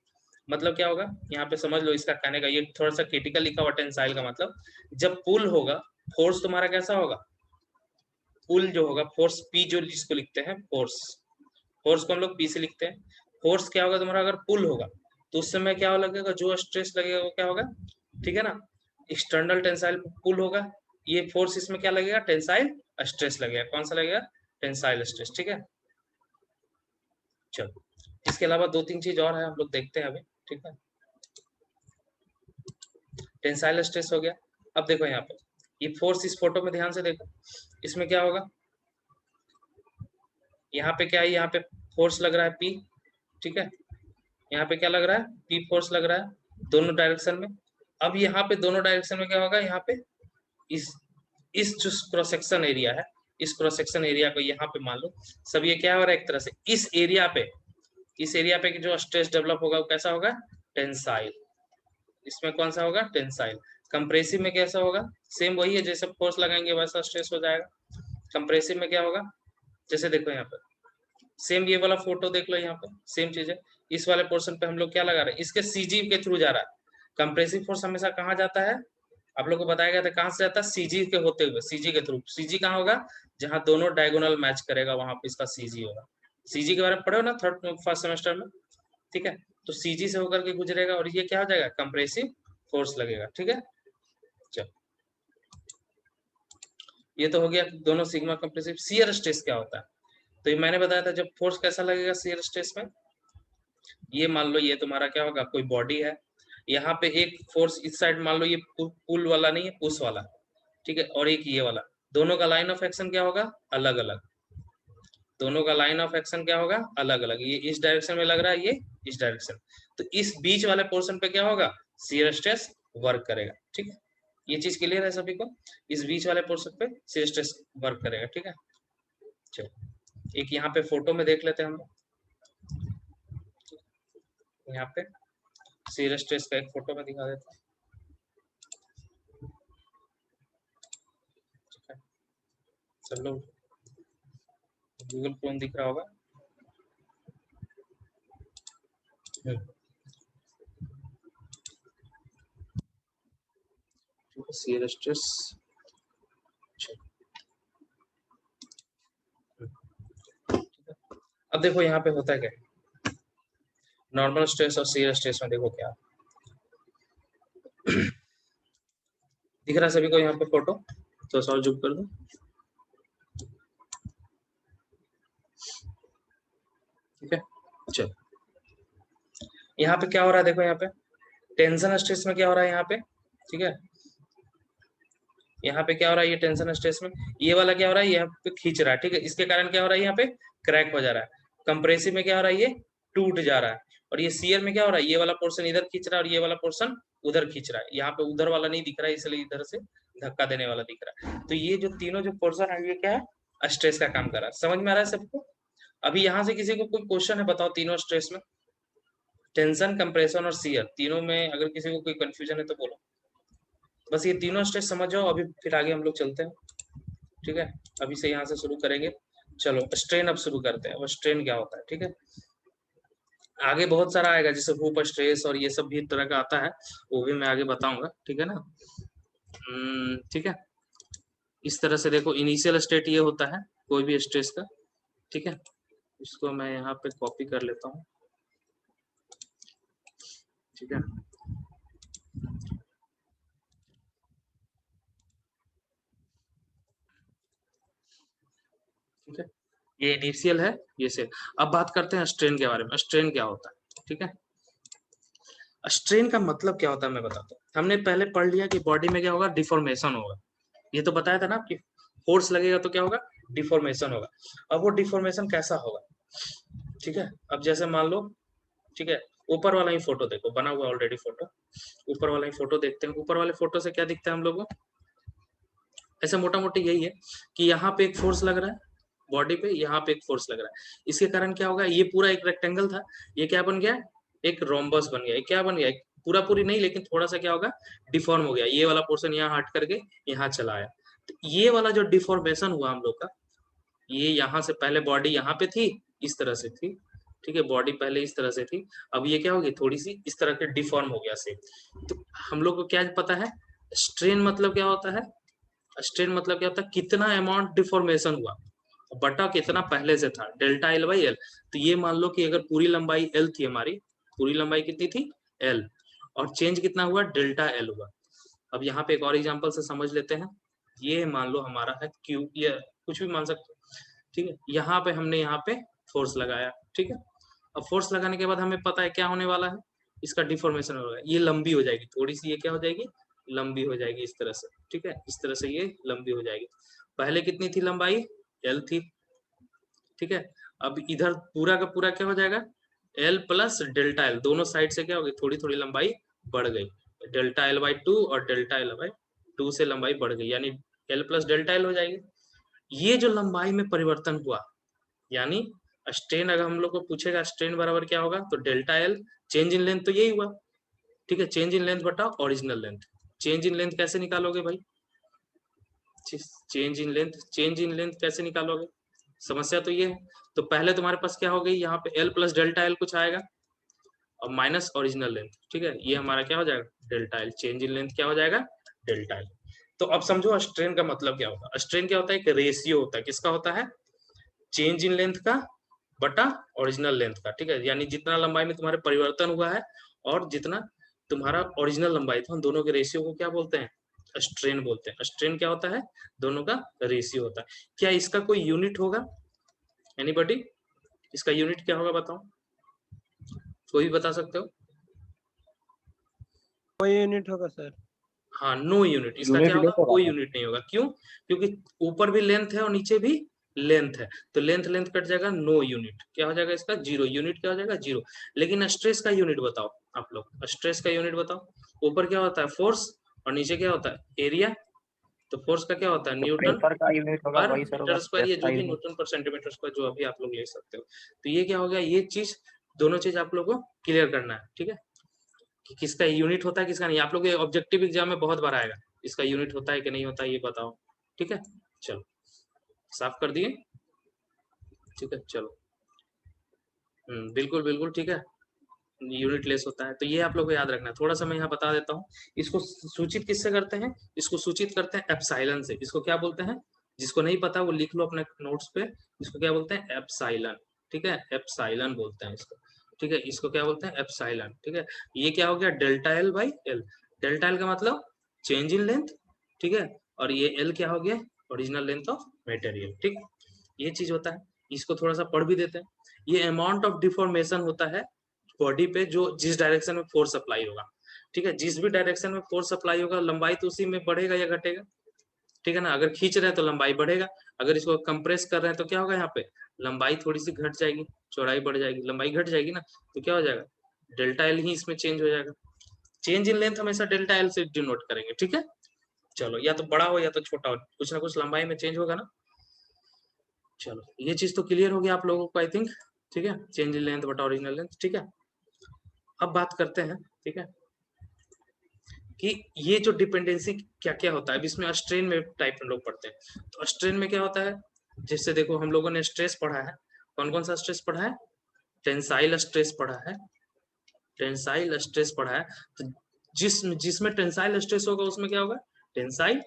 मतलब क्या होगा यहाँ पे समझ लो। इसका कहने का ये थोड़ा सा क्रिटिकल लिखा हुआ टेंसाइल का मतलब, जब पुल होगा, फोर्स तुम्हारा कैसा होगा? पुल जो होगा, फोर्स पी जो जिसको लिखते हैं, फोर्स, फोर्स को हम लोग पी से लिखते हैं। फोर्स क्या होगा तुम्हारा? अगर पुल होगा तो उस समय क्या लगेगा? जो स्ट्रेस लगेगा वो क्या होगा, ठीक है ना, एक्सटर्नल टेंसाइल पुल होगा। ये फोर्स इसमें क्या लगेगा? टेंसाइल स्ट्रेस लगेगा। कौन सा लगेगा? टेंसाइल स्ट्रेस, ठीक है। चलो, इसके अलावा 2-3 चीज और है, हम लोग देखते हैं अभी, ठीक है। टेंसाइल स्ट्रेस हो गया। अब देखो यहाँ पे, ये फोर्स इस फोटो में ध्यान से देखो, इसमें क्या होगा? यहाँ पे क्या है? यहाँ पे फोर्स लग रहा है पी, ठीक है। यहाँ पे क्या लग रहा है? पी फोर्स लग रहा है दोनों डायरेक्शन में। अब यहाँ पे दोनों डायरेक्शन में क्या होगा? यहाँ पे इस जो क्रॉस सेक्शन एरिया है, इस क्रॉस सेक्शन एरिया को यहाँ पे मान लो सब, ये क्या हो रहा है? एक तरह से इस एरिया पे, इस एरिया पे जो स्ट्रेस डेवलप होगा वो कैसा होगा? टेंसाइल। इसमें कौन सा होगा? टेंसाइल। कंप्रेसिव में कैसा होगा? सेम वही है, जैसे फोर्स लगाएंगे वैसा स्ट्रेस हो जाएगा। कंप्रेसिव में क्या होगा? जैसे देखो यहाँ पे, सेम ये वाला फोटो देख लो, यहाँ पे सेम चीज है। इस वाले पोर्शन पे हम लोग क्या लगा रहे हैं? इसके सीजी के थ्रू जा रहा है। कंप्रेसिव फोर्स हमेशा कहाँ जाता है? आप लोग को बताया गया था कहाँ से जाता है? सीजी के होते हुए, सीजी के थ्रू। सीजी कहाँ होगा? जहाँ दोनों डायगोनल मैच करेगा वहां पे इसका सीजी होगा। सीजी के बारे में पढ़े हो ना फर्स्ट सेमेस्टर में? ठीक है। तो सीजी से होकर के गुजरेगा और ये क्या हो जाएगा, कंप्रेसिव फोर्स लगेगा। ठीक है, चलो ये तो हो गया दोनों सिग्मा कंप्रेसिव। शियर स्ट्रेस क्या होता है, तो ये मैंने बताया था, जब फोर्स कैसा लगेगा शियर स्ट्रेस में, ये मान लो ये तुम्हारा क्या होगा, कोई बॉडी है, यहाँ पे एक फोर्स इस साइड मान लो ये पुल वाला नहीं है, पुश वाला, ठीक है, और एक ये वाला, दोनों का लाइन ऑफ एक्शन क्या होगा, अलग अलग। दोनों का लाइन ऑफ एक्शन क्या होगा, अलग अलग। ये इस डायरेक्शन में लग रहा है, ये इस डायरेक्शन, तो इस बीच वाले पोर्शन पे क्या होगा, शियर स्ट्रेस वर्क करेगा। ठीक है, ये चीज क्लियर है सभी को, इस बीच वाले पोर्शन पे शियर स्ट्रेस वर्क करेगा। ठीक है, चलो एक यहाँ पे फोटो में देख लेते हैं हम लोग, यहाँ पे शियर स्ट्रेस का एक फोटो में दिखा देता हूँ। सब लोग गूगल क्रोम दिख रहा होगा। शियर स्ट्रेस, अब देखो यहाँ पे होता है क्या, नॉर्मल स्ट्रेस और शियर स्ट्रेस में देखो क्या दिख रहा है सभी को यहाँ पे फोटो, तो सॉल्व जूम कर दो। ठीक है, चलो यहाँ पे क्या हो रहा है, देखो यहाँ पे टेंशन स्ट्रेस में क्या हो रहा है यहाँ पे। ठीक है, यहाँ पे क्या हो रहा है, ये टेंशन स्ट्रेस में ये वाला क्या हो रहा है, यहाँ पे खींच रहा है। ठीक है, इसके कारण क्या हो रहा है, यहाँ पे क्रैक हो जा रहा है। कंप्रेसिव में क्या हो रहा है, ये टूट जा रहा है। और ये शियर में क्या हो रहा है, ये वाला पोर्शन इधर खींच रहा है और ये वाला पोर्शन उधर खींच रहा है। यहाँ पे उधर वाला नहीं दिख रहा है, इसलिए इधर से धक्का देने वाला दिख रहा है। तो ये जो तीनों जो पोर्शन है, ये क्या है, स्ट्रेस का काम कर रहा है। समझ में आ रहा है सबको। अभी यहाँ से किसी को कोई क्वेश्चन है, बताओ, तीनों स्ट्रेस में, टेंशन, कंप्रेशन और शियर, तीनों में अगर किसी को कोई कंफ्यूजन है तो बोलो। बस ये तीनों स्ट्रेस समझ जाओ, अभी फिर आगे हम लोग चलते हैं। ठीक है, अभी से यहाँ से शुरू करेंगे। चलो स्ट्रेन अब शुरू करते हैं। अब स्ट्रेन क्या होता है, ठीक है, आगे बहुत सारा आएगा, जैसे हुप स्ट्रेस और ये सब भी तरह का आता है, वो भी मैं आगे बताऊंगा। ठीक है ना, ठीक है। इस तरह से देखो, इनिशियल स्टेट ये होता है कोई भी स्ट्रेस का। ठीक है, इसको मैं यहाँ पे कॉपी कर लेता हूँ। ठीक है, ठीक है, ये इनिशियल है, ये से। अब बात करते हैं स्ट्रेन के बारे में। स्ट्रेन क्या होता है, ठीक है, स्ट्रेन का मतलब क्या होता है मैं बताता हूँ। हमने पहले पढ़ लिया कि बॉडी में क्या होगा, डिफॉर्मेशन होगा, ये तो बताया था ना कि फोर्स लगेगा तो क्या होगा, डिफॉर्मेशन होगा। अब वो डिफॉर्मेशन कैसा होगा, ठीक है, अब जैसे मान लो, ठीक है, ऊपर वाला ही फोटो देखो, बना हुआ ऑलरेडी फोटो, ऊपर वाला ही फोटो देखते हैं। ऊपर वाले फोटो से क्या दिखता है हम लोगों को, ऐसे मोटा मोटी यही है कि यहाँ पे एक फोर्स लग रहा है बॉडी पे, यहाँ पे एक फोर्स लग रहा है। इसके कारण क्या होगा, ये पूरा एक रेक्टेंगल था, ये क्या बन गया, एक रोम्बस बन गया। ये क्या बन गया, पूरा पूरी नहीं लेकिन थोड़ा सा क्या होगा, डिफॉर्म हो गया। ये वाला पोर्शन यहाँ हट करके यहाँ चला आया। तो ये वाला जो डिफॉर्मेशन हुआ हम लोग का, ये यहाँ से पहले बॉडी यहाँ पे थी, इस तरह से थी, ठीक है, बॉडी पहले इस तरह से थी, अब ये क्या होगी, थोड़ी सी इस तरह के डिफॉर्म हो गया से। तो हम लोग को क्या पता है, स्ट्रेन मतलब क्या होता है, स्ट्रेन मतलब क्या होता है, कितना अमाउंट डिफॉर्मेशन हुआ बटा कितना पहले से था, डेल्टा एल बाई एल। तो ये मान लो कि अगर पूरी लंबाई एल थी हमारी, पूरी लंबाई कितनी थी, एल, और चेंज कितना हुआ, डेल्टा एल हुआ। अब यहाँ पे एक और एग्जांपल से समझ लेते हैं। ये मान लो हमारा है क्यू, ये कुछ भी मान सकते हो, ठीक है, यहाँ पे हमने यहाँ पे फोर्स लगाया। ठीक है, अब फोर्स लगाने के बाद हमें पता है क्या होने वाला है, इसका डिफॉर्मेशन होगा, ये लंबी हो जाएगी थोड़ी सी, ये क्या हो जाएगी, लंबी हो जाएगी इस तरह से। ठीक है, इस तरह से ये लंबी हो जाएगी। पहले कितनी थी लंबाई, एल थी, ठीक है, अब इधर पूरा का पूरा क्या हो जाएगा, एल प्लस डेल्टा एल, दोनों साइड से क्या होगी, थोड़ी थोड़ी लंबाई बढ़ गई, डेल्टा एल बाई 2 और डेल्टा एल बाई 2 से लंबाई बढ़ गई, यानी एल प्लस डेल्टा एल हो जाएगी। ये जो लंबाई में परिवर्तन हुआ, यानी स्ट्रेन, अगर हम लोग को पूछेगा स्ट्रेन बराबर क्या होगा, तो delta L, change in length तो यही हुआ, ठीक है, चेंज इन लेंथ बटा original length. Change in length कैसे निकालोगे भाई, चेंज इन लेंथ कैसे निकालोगे, समस्या तो ये है। तो पहले तुम्हारे पास क्या हो गई, यहाँ पे एल प्लस डेल्टा एल कुछ आएगा और माइनस ओरिजिनल लेंथ। ठीक है, ये हमारा क्या हो जाएगा, delta L, change in length क्या हो जाएगा, डेल्टा एल। तो अब समझो स्ट्रेन का मतलब क्या होता है। स्ट्रेन क्या होता है, एक रेशियो होता है, किसका होता है, चेंज इन लेंथ का बटा ओरिजिनल लेंथ का, ठीक है, यानी जितना लंबाई में तुम्हारे परिवर्तन हुआ है और जितना तुम्हारा ओरिजिनल लंबाई था, उन दोनों के रेशियो को क्या बोलते हैं? स्ट्रेन बोलते हैं। स्ट्रेन क्या होता है? दोनों का रेशियो होता है। क्या इसका कोई यूनिट होगा? एनीबॉडी? इसका यूनिट क्या होगा बताओ, कोई भी बता सकते हो? कोई यूनिट होगा सर? हाँ, नो यूनिट। इसका यूनिट क्या होगा? लेकर कोई आता है। यूनिट नहीं होगा। क्यों? क्योंकि ऊपर भी लेंथ है और नीचे भी लेंथ है, तो लेंथ लेंथ कट जाएगा, नो यूनिट। क्या हो जाएगा इसका? जीरो। यूनिट क्या हो जाएगा? जीरो। लेकिन स्ट्रेस का यूनिट बताओ आप लोग, स्ट्रेस का यूनिट बताओ। ऊपर क्या होता है? फोर्स, और नीचे क्या होता है? एरिया। तो फोर्स का क्या होता है? जो न्यूटन प्रेशर का यूनिट होगा पर वही सर होगा मीटर स्क्वायर, स्ट्रेस ये का जो भी यूनिट। न्यूटन पर सेंटीमीटर स्क्वायर जो अभी आप लोग ले सकते हो। तो ये क्या हो गया? ये चीज, दोनों चीज आप लोग को क्लियर करना है, ठीक है, कि किसका यूनिट होता है किसका नहीं। आप लोग ये ऑब्जेक्टिव एग्जाम में बहुत बार आएगा, इसका यूनिट होता है कि नहीं होता है, ये बताओ, ठीक है। चलो, साफ कर दिए, ठीक है, चलो। बिल्कुल बिल्कुल ठीक है, यूनिट लेस होता है, तो ये आप लोग को याद रखना है। थोड़ा सा मैं यहाँ बता देता हूँ। इसको सूचित किससे करते हैं? इसको सूचित करते हैं एप्सिलॉन से। इसको क्या बोलते हैं? जिसको नहीं पता वो लिख लो अपने नोट्स पे। इसको क्या बोलते हैं? एप्सिलॉन, ठीक है, एप्सिलॉन बोलते हैं इसको, ठीक है। इसको क्या बोलते हैं? एप्सिलॉन, ठीक है। ये क्या हो गया? Delta L by L. Delta L का मतलब चेंज इन लेंथ, ठीक है, और ये एल क्या हो गया? ओरिजिनल लेंथ ऑफ मटेरियल, ठीक। ये चीज होता है, इसको थोड़ा सा पढ़ भी देते हैं। ये अमाउंट ऑफ डिफॉर्मेशन होता है बॉडी पे, जो जिस डायरेक्शन में फोर्स अप्लाई होगा, ठीक है। जिस भी डायरेक्शन में फोर्स अप्लाई होगा, लंबाई तो उसी में बढ़ेगा या घटेगा, ठीक है ना। अगर खींच रहे हैं तो लंबाई बढ़ेगा, अगर इसको कंप्रेस कर रहे हैं तो क्या होगा? यहाँ पे लंबाई थोड़ी सी घट जाएगी, चौड़ाई बढ़ जाएगी, लंबाई घट जाएगी ना, तो क्या हो जाएगा? डेल्टा एल ही इसमें चेंज हो जाएगा। चेंज इन लेंथ हमेशा डेल्टा एल से डिनोट करेंगे, ठीक है। चलो, या तो बड़ा हो या तो छोटा हो, कुछ ना कुछ लंबाई में चेंज होगा ना। चलो, ये चीज तो क्लियर हो गया आप लोगों को आई थिंक, ठीक है। चेंज इन लेंथ बटा ओरिजिनल लेंथ, ठीक है। अब बात करते हैं, ठीक है, कि ये जो डिपेंडेंसी क्या क्या होता है। अब इसमें स्ट्रेन में टाइप में लोग पढ़ते हैं, तो स्ट्रेन में क्या होता है? जैसे देखो, हम लोगों ने स्ट्रेस पढ़ा है, कौन कौन सा स्ट्रेस पढ़ा है? टेंसाइल स्ट्रेस पढ़ा है, टेंसाइल स्ट्रेस पढ़ा है। तो जिसमें टेंसाइल स्ट्रेस होगा उसमें क्या होगा? टेंसाइल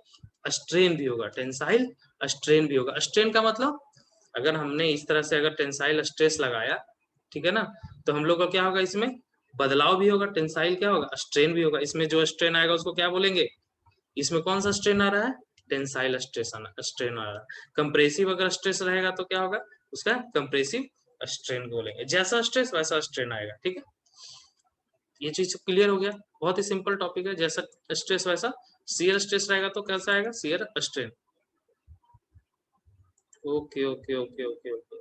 स्ट्रेन भी होगा, टेंसाइल स्ट्रेन भी होगा। स्ट्रेन का मतलब, अगर हमने इस तरह से अगर टेंसाइल स्ट्रेस लगाया, ठीक है ना, तो हम लोग का क्या होगा? इसमें बदलाव भी होगा। टेंसाइल क्या होगा? स्ट्रेन भी होगा। इसमें जो स्ट्रेन आएगा उसको क्या बोलेंगे? इसमें कौन सा स्ट्रेन आ रहा है? टेंसाइल स्ट्रेन आ रहा है। कंप्रेसिव अगर स्ट्रेस रहेगा तो क्या होगा? उसका कंप्रेसिव स्ट्रेन बोलेंगे। जैसा स्ट्रेस वैसा स्ट्रेन आएगा, ठीक है। ये चीज क्लियर हो गया, बहुत ही सिंपल टॉपिक है। जैसा स्ट्रेस वैसा, शियर स्ट्रेस रहेगा तो कैसा आएगा? Shear strain. Okay okay okay okay okay,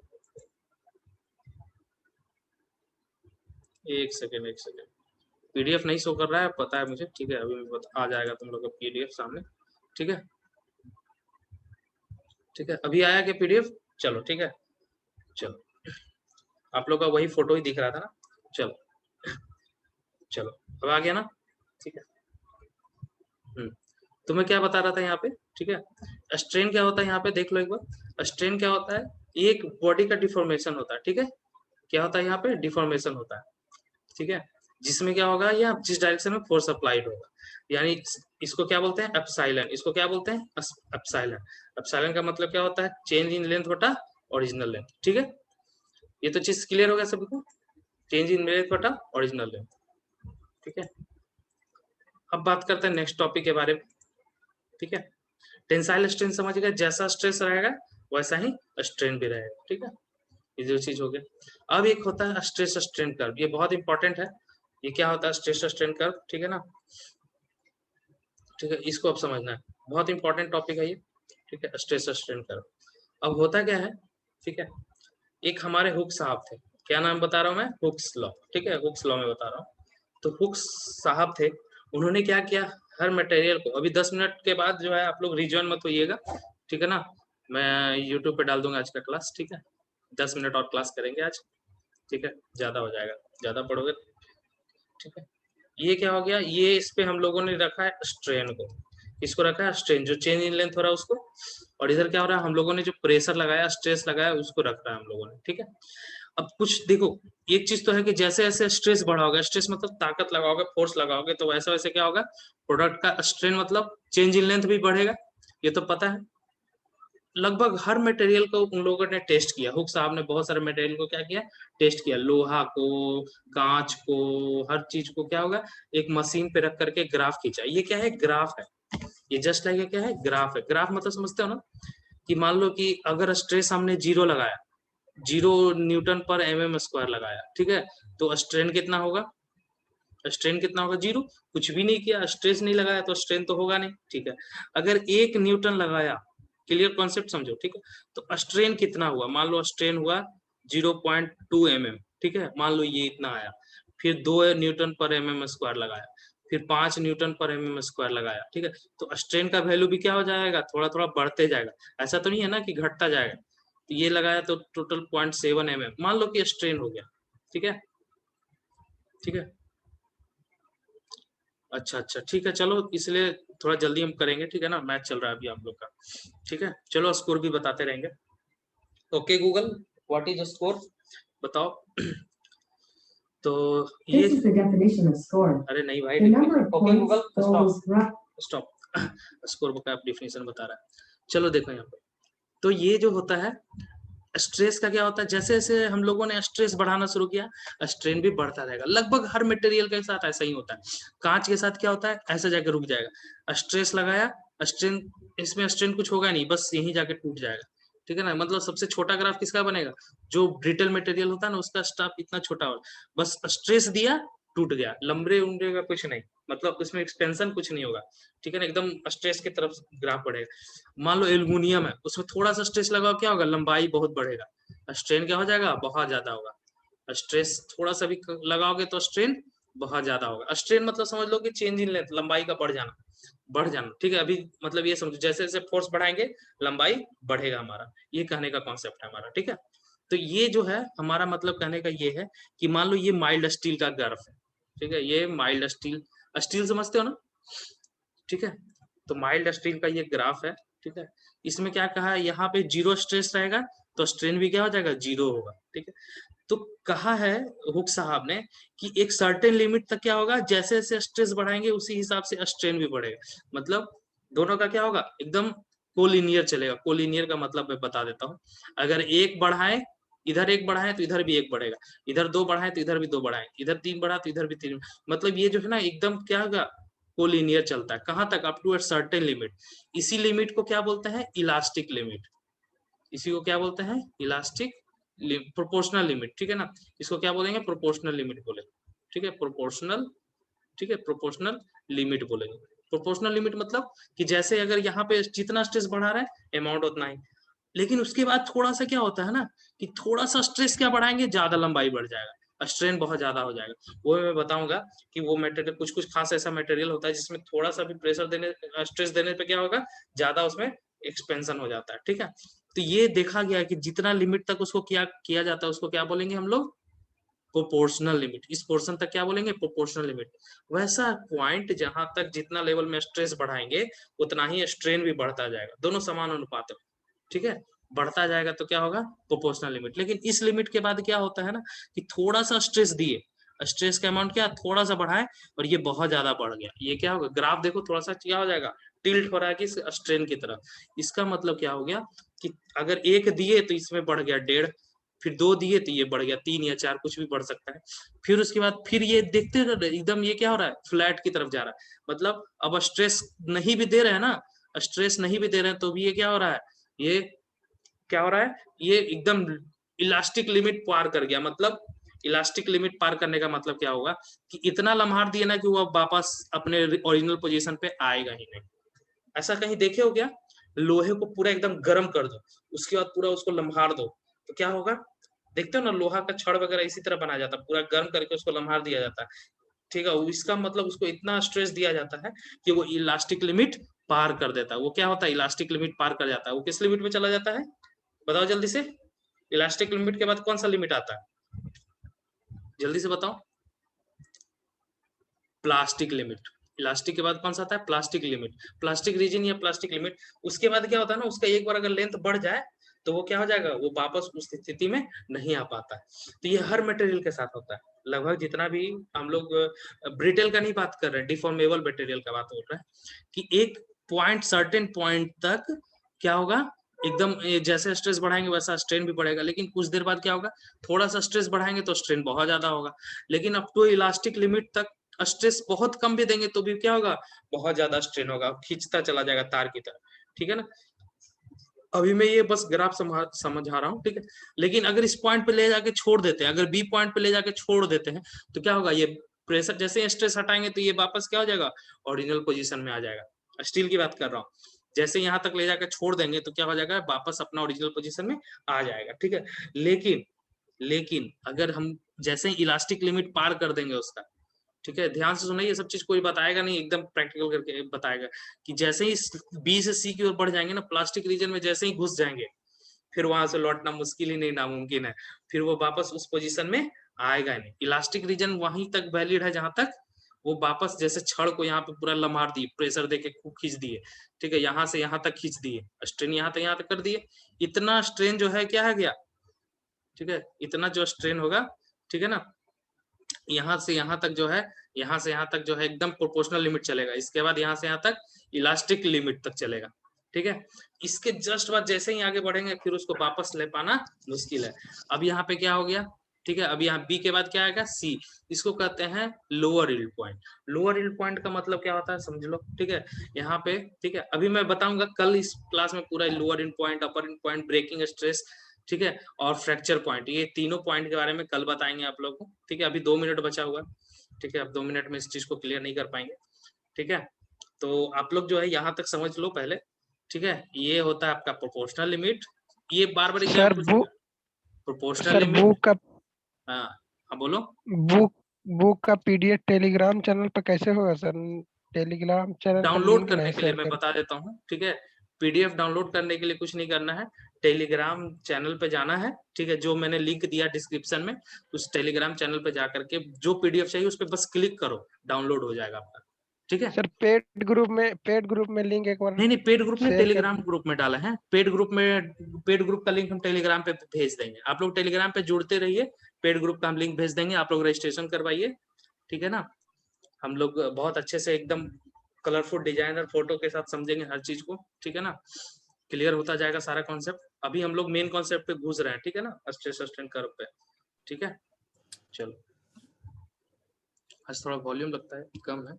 एक सेकेंड एक सेकेंड, पीडीएफ नहीं शो कर रहा है, पता है मुझे, ठीक है। अभी आ जाएगा तुम लोग का पीडीएफ सामने, ठीक है, ठीक है। अभी आया क्या पीडीएफ? चलो ठीक है, चलो, आप लोग का वही फोटो ही दिख रहा था ना। चलो चलो, अब आ गया ना, ठीक है। तो मैं क्या बता रहा था यहाँ पे, ठीक है। स्ट्रेन क्या होता है यहाँ पे देख लो एक बार। स्ट्रेन क्या होता है? एक बॉडी का डिफॉर्मेशन होता है, ठीक है। क्या होता है यहाँ पे? डिफॉर्मेशन होता है, ठीक है। जिसमें क्या होगा? या जिस डायरेक्शन में फोर्स अप्लाइड होगा, यानी इसको क्या बोलते हैं? एप्सिलॉन। इसको क्या बोलते हैं? एप्सिलॉन। एप्सिलॉन का मतलब क्या होता है? चेंज इन लेंथ बटा ओरिजिनल लेंथ, ठीक है। ये तो चीज क्लियर हो गया सभी को, चेंज इन लेंथ बटा ओरिजिनल लेंथ, ठीक है। अब बात करते हैं नेक्स्ट टॉपिक के बारे में, ठीक है। टेंसाइल स्ट्रेन समझ गए, जैसा स्ट्रेस रहेगा वैसा ही स्ट्रेन भी रहेगा, ठीक है। ये जो चीज हो गया। अब एक होता है स्ट्रेस स्ट्रेन कर्व, ये बहुत इंपॉर्टेंट है। ये क्या होता है? स्ट्रेस स्ट्रेन कर्व, ठीक है ना, ठीक है। इसको अब समझना है, बहुत इंपॉर्टेंट टॉपिक है ये, ठीक है। स्ट्रेस स्ट्रेन कर्व अब होता क्या है, ठीक है। एक हमारे हुक साहब थे, क्या नाम बता रहा हूँ मैं? हुक्स लॉ, ठीक है, हुक्स लॉ में बता रहा हूँ। तो हुक्स साहब थे, उन्होंने क्या किया? हर मटेरियल को, अभी 10 मिनट के बाद जो है आप लोग रिजॉइन मत होइएगा, ठीक है ना। मैं यूट्यूब पे डाल दूंगा आज का क्लास, ठीक है। 10 मिनट और क्लास करेंगे आज, ठीक है, ज्यादा हो जाएगा, ज्यादा पढ़ोगे, ठीक है। ये क्या हो गया? ये इस पे हम लोगों ने रखा है स्ट्रेन को, इसको रखा है स्ट्रेन, जो चेंज इन लेंथ हो रहा है उसको। और इधर क्या हो रहा है? हम लोगों ने जो प्रेशर लगाया, स्ट्रेस लगाया, उसको रख रहा है हम लोगों ने, ठीक है। अब कुछ देखो, एक चीज तो है कि जैसे जैसे स्ट्रेस बढ़ाओगे, स्ट्रेस मतलब ताकत लगाओगे, फोर्स लगाओगे, तो वैसे वैसे क्या होगा? प्रोडक्ट का स्ट्रेन मतलब चेंज इन लेंथ भी बढ़ेगा, ये तो पता है, लगभग हर मटेरियल को उन लोगों ने टेस्ट किया। हुक साहब ने बहुत सारे मटेरियल को क्या किया, टेस्ट किया। लोहा को, कांच को, हर चीज को क्या होगा, एक मशीन पे रख करके ग्राफ खींचा। ये क्या है, ग्राफ है। ये जस्ट लाइक क्या है, ग्राफ है। ग्राफ मतलब समझते हो ना, कि मान लो कि अगर स्ट्रेस हमने 0 लगाया, 0 न्यूटन पर mm स्क्वायर लगाया, ठीक है, तो स्ट्रेन कितना होगा, स्ट्रेन कितना होगा, 0। कुछ भी नहीं किया, स्ट्रेस नहीं लगाया तो स्ट्रेन तो होगा नहीं, ठीक है। अगर 1 न्यूटन लगाया, क्लियर कॉन्सेप्ट समझो, ठीक है, तो स्ट्रेन कितना हुआ, मान लो स्ट्रेन हुआ 0.2 mm, ठीक है, मान लो ये इतना आया। फिर 2 न्यूटन पर mm स्क्वायर लगाया, फिर 5 न्यूटन पर mm स्क्वायर लगाया, ठीक है, तो स्ट्रेन का वैल्यू भी क्या हो जाएगा, थोड़ा थोड़ा बढ़ते जाएगा। ऐसा तो नहीं है ना कि घटता जाएगा। तो ये लगाया तो टोटल 0.7 mm मान लो कि स्ट्रेन हो गया, ठीक है, ठीक है। अच्छा अच्छा, ठीक है, चलो इसलिए थोड़ा जल्दी हम करेंगे, ठीक है ना, मैच चल रहा है अभी आप लोग का, ठीक है। चलो स्कोर भी बताते रहेंगे। Okay Google, what is score, बताओ। तो ये अरे नहीं भाई, okay Google stop stop, score का डेफिनेशन बता रहा है। चलो देखो यहाँ पे, तो ये जो होता है स्ट्रेस का क्या होता है, जैसे जैसे हम लोगों ने स्ट्रेस बढ़ाना शुरू किया, स्ट्रेन भी बढ़ता रहेगा। लगभग हर मटेरियल के साथ ऐसा ही होता है। कांच के साथ क्या होता है, ऐसे जाके रुक जाएगा, स्ट्रेस लगाया, स्ट्रेन, इसमें स्ट्रेन कुछ होगा नहीं, बस यहीं जाके टूट जाएगा, ठीक है ना। मतलब सबसे छोटा ग्राफ किसका बनेगा, जो ब्रिटल मटेरियल होता है ना, उसका स्टाफ इतना छोटा हो, बस स्ट्रेस दिया टूट गया, लंबरे उमरे का कुछ नहीं, मतलब उसमें एक्सपेंशन कुछ नहीं होगा, ठीक है ना, एकदम स्ट्रेस की तरफ ग्राफ बढ़ेगा। मान लो एल्युमिनियम है, उसमें थोड़ा सा स्ट्रेस लगाओ, क्या होगा, लंबाई बहुत बढ़ेगा, स्ट्रेन क्या हो जाएगा, बहुत ज्यादा होगा। स्ट्रेस थोड़ा सा भी लगाओगे तो स्ट्रेन बहुत ज्यादा होगा। स्ट्रेन मतलब समझ लो कि चेंज इन लेंथ, लंबाई का बढ़ जाना, बढ़ जाना, ठीक है। अभी मतलब ये समझो, जैसे जैसे फोर्स बढ़ाएंगे लंबाई बढ़ेगा हमारा, ये कहने का कॉन्सेप्ट है हमारा, ठीक है। तो ये जो है हमारा मतलब कहने का ये है कि मान लो ये माइल्ड स्टील का ग्राफ है, ठीक है, ये माइल्ड स्टील, स्टील समझते हो ना, ठीक है। तो माइल्ड स्टील का ये ग्राफ है, ठीक है। इसमें क्या कहा है, यहाँ पे 0 स्ट्रेस रहेगा तो स्ट्रेन भी क्या हो जाएगा, 0 होगा, ठीक है। तो कहा है हुक साहब ने कि एक सर्टेन लिमिट तक क्या होगा, जैसे जैसे स्ट्रेस बढ़ाएंगे उसी हिसाब से स्ट्रेन भी बढ़ेगा। मतलब दोनों का क्या होगा, एकदम कोलिनियर चलेगा। कोलिनियर का मतलब मैं बता देता हूँ, अगर एक बढ़ाए, इधर एक बढ़ाए तो इधर भी एक बढ़ेगा, इधर 2 बढ़ाए तो इधर भी 2 बढ़ाए, इधर 3 बढ़ा तो इधर भी 3, मतलब ये जो है ना एकदम क्या होगा, कोलिनियर चलता है। कहाँ तक, up to a certain limit. इसी लिमिट को क्या बोलते हैं, इलास्टिक लिमिट। इसी को क्या बोलते हैं, इलास्टिक प्रोपोर्शनल लिमिट, ठीक है ना। इसको क्या बोलेंगे, प्रोपोर्शनल लिमिट बोलेंगे, ठीक है, प्रोपोर्शनल, ठीक है, प्रोपोर्शनल लिमिट बोलेंगे। प्रोपोर्शनल लिमिट मतलब कि जैसे अगर यहाँ पे जितना स्ट्रेस बढ़ा रहा है अमाउंट उतना ही, लेकिन उसके बाद थोड़ा सा क्या होता है ना, कि थोड़ा सा स्ट्रेस क्या बढ़ाएंगे, ज्यादा लंबाई बढ़ जाएगा, स्ट्रेन बहुत ज्यादा हो जाएगा। वो मैं बताऊंगा कि वो मटेरियल, कुछ कुछ खास ऐसा मटेरियल होता है जिसमें थोड़ा सा भी प्रेशर देने, स्ट्रेस देने पे क्या होगा, ज्यादा उसमें एक्सपेंशन हो जाता है, ठीक है। तो ये देखा गया कि जितना लिमिट तक उसको किया किया जाता है उसको क्या बोलेंगे हम लोग, प्रोपोर्शनल लिमिट। इस पोर्शन तक क्या बोलेंगे, प्रोपोर्शनल लिमिट। वैसा पॉइंट जहां तक जितना लेवल में स्ट्रेस बढ़ाएंगे उतना ही स्ट्रेन भी बढ़ता जाएगा, दोनों समान अनुपात में, ठीक है, बढ़ता जाएगा तो क्या होगा, प्रोपोर्शनल लिमिट। लेकिन इस लिमिट के बाद क्या होता है ना, कि थोड़ा सा स्ट्रेस दिए, स्ट्रेस का अमाउंट क्या थोड़ा सा बढ़ाए और ये बहुत ज्यादा बढ़ गया, ये क्या होगा, ग्राफ देखो थोड़ा सा क्या हो जाएगा, टिल्ट हो रहा है कि स्ट्रेन की तरफ। इसका मतलब क्या हो गया कि अगर 1 दिए तो इसमें बढ़ गया 1.5, फिर 2 दिए तो ये बढ़ गया 3 या 4, कुछ भी बढ़ सकता है। फिर उसके बाद फिर ये देखते रहे एकदम ये क्या हो रहा है, फ्लैट की तरफ जा रहा है। मतलब अब स्ट्रेस नहीं भी दे रहे हैं ना, स्ट्रेस नहीं भी दे रहे हैं तो भी ये क्या हो रहा है, ये क्या हो रहा है, ये एकदम इलास्टिक लिमिट पार कर गया। मतलब इलास्टिक लिमिट पार करने का मतलब क्या होगा, कि इतना लम्हार दिए ना कि वो अब वापस अपने ओरिजिनल पोजीशन पे आएगा ही नहीं। ऐसा कहीं देखे हो क्या, लोहे को पूरा एकदम गर्म कर दो, उसके बाद पूरा उसको लम्हार दो, तो क्या होगा, देखते हो ना लोहा का छड़ वगैरह इसी तरह बनाया जाता है, पूरा गर्म करके उसको लम्हार दिया जाता है, ठीक है। इसका मतलब उसको इतना स्ट्रेस दिया जाता है कि वो इलास्टिक लिमिट पार कर देता है। वो क्या होता है, इलास्टिक लिमिट पार कर जाता है। वो किस लिमिट में चला जाता है, बताओ जल्दी से, इलास्टिक लिमिट के बाद कौन सा लिमिट आता है, जल्दी से बताओ, प्लास्टिक लिमिट। इलास्टिक के बाद कौन सा आता है, प्लास्टिक लिमिट, प्लास्टिक रीजन या प्लास्टिक लिमिट। उसके बाद क्या होता है ना, उसका एक बार अगर लेंथ बढ़ जाए तो वो क्या हो जाएगा, वो वापस उस स्थिति में नहीं आ पाता है। तो ये हर मटेरियल के साथ होता है, लगभग जितना भी हम लोग ब्रिटेल का नहीं बात कर रहे हैं, डिफॉर्मेबल मटेरियल का बात हो रहा है, कि एक पॉइंट सर्टेन पॉइंट तक क्या होगा, एकदम जैसे स्ट्रेस बढ़ाएंगे वैसा स्ट्रेन भी बढ़ेगा, लेकिन कुछ देर बाद क्या होगा, थोड़ा सा स्ट्रेस बढ़ाएंगे तो स्ट्रेन बहुत ज्यादा होगा, लेकिन अप टू इलास्टिक लिमिट तक स्ट्रेस बहुत कम भी देंगे तो भी क्या होगा, बहुत ज्यादा स्ट्रेन होगा, खींचता चला जाएगा तार की तरह, ठीक है ना। अभी मैं ये बस ग्राफ समझा रहा हूँ, ठीक है। लेकिन अगर इस पॉइंट पे ले जाके छोड़ देते हैं, अगर बी पॉइंट पे ले जाके छोड़ देते हैं तो क्या होगा, ये प्रेशर जैसे स्ट्रेस हटाएंगे तो ये वापस क्या हो जाएगा, ओरिजिनल पोजीशन में आ जाएगा। स्टील की बात कर रहा हूँ, जैसे यहाँ तक ले जाकर छोड़ देंगे तो क्या हो जाएगा, वापस अपना ओरिजिनल पोजीशन में आ जाएगा, ठीक है। लेकिन अगर हम जैसे ही इलास्टिक लिमिट पार कर देंगे उसका, ठीक है, ध्यान से सुनिए, ये सब चीज कोई बताएगा नहीं, एकदम प्रैक्टिकल करके बताएगा कि जैसे ही बी से सी की ओर बढ़ जाएंगे ना, प्लास्टिक रीजन में जैसे ही घुस जाएंगे, फिर वहां से लौटना मुश्किल ही नहीं नामुमकिन है, फिर वो वापस उस पोजीशन में आएगा नहीं। इलास्टिक रीजन वहीं तक वैलिड है जहां तक वो वापस जैसे छड़ को यहाँ पे पूरा लम्हार दिए, प्रेशर देके खूब खींच दिए, ठीक है, यहाँ से यहाँ तक खींच दिए, स्ट्रेन यहाँ तक कर दिए, इतना स्ट्रेन जो है क्या है गया, ठीक है, इतना जो स्ट्रेन होगा, ठीक है ना, यहाँ से यहाँ तक जो है, यहाँ से यहाँ तक जो है एकदम प्रोपोर्शनल लिमिट चलेगा, इसके बाद यहाँ से यहाँ तक इलास्टिक लिमिट तक चलेगा, ठीक है। इसके जस्ट बाद जैसे ही आगे बढ़ेंगे फिर उसको वापस ले पाना मुश्किल है। अब यहाँ पे क्या हो गया, ठीक है, अब यहाँ बी के बाद क्या आएगा, सी, इसको कहते हैं lower yield point. Lower yield point का मतलब क्या होता है समझ लो, ठीक है, यहाँ पे, ठीक है, अभी मैं बताऊंगा कल इस क्लास में पूरा लोअर यील्ड पॉइंट, अपर यील्ड पॉइंट, ब्रेकिंग स्ट्रेस, ठीक है, और फ्रैक्चर पॉइंट, ये तीनों पॉइंट के बारे में कल बताएंगे आप लोग को, ठीक है। अभी 2 मिनट बचा हुआ है, ठीक है, अब 2 मिनट में इस चीज को क्लियर नहीं कर पाएंगे, ठीक है। तो आप लोग जो है यहाँ तक समझ लो पहले, ठीक है, ये होता है आपका प्रोपोर्शनल लिमिट, ये बार बार एग्जाम पूछेगा, प्रोपोर्शनल लिमिट। बुक का हाँ हाँ बोलो। बुक का पीडीएफ टेलीग्राम चैनल पर कैसे होगा सर? टेलीग्राम चैनल का डाउनलोड लिंक करने नहीं के लिए शेयर मैं कर। बता देता हूँ, ठीक है, पीडीएफ डाउनलोड करने के लिए कुछ नहीं करना है, टेलीग्राम चैनल पे जाना है, ठीक है, जो मैंने लिंक दिया डिस्क्रिप्शन में, उस टेलीग्राम चैनल पे जाकर के जो पीडीएफ चाहिए उस पर बस क्लिक करो, डाउनलोड हो जाएगा आपका, ठीक है। सर पेड ग्रुप में लिंक एक बार नहीं पेड ग्रुप में, शेयर कर। टेलीग्राम ग्रुप में डाला है, पेड ग्रुप का लिंक हम टेलीग्राम पे भेज देंगे, आप लोग टेलीग्राम पे जुड़ते रहिए, पेड ग्रुप का हम लिंक भेज देंगे, आप लोग रजिस्ट्रेशन करवाइए, ठीक है ना। हम लोग बहुत अच्छे से एकदम कलरफुल डिजाइन और फोटो के साथ समझेंगे हर चीज को, ठीक है ना, क्लियर होता जाएगा सारा कॉन्सेप्ट। अभी हम लोग मेन कॉन्सेप्ट पे घुस रहे हैं, ठीक है ना, स्ट्रेस स्ट्रेन कर्व पे, ठीक है। चलो, आज थोड़ा वॉल्यूम लगता है कम है।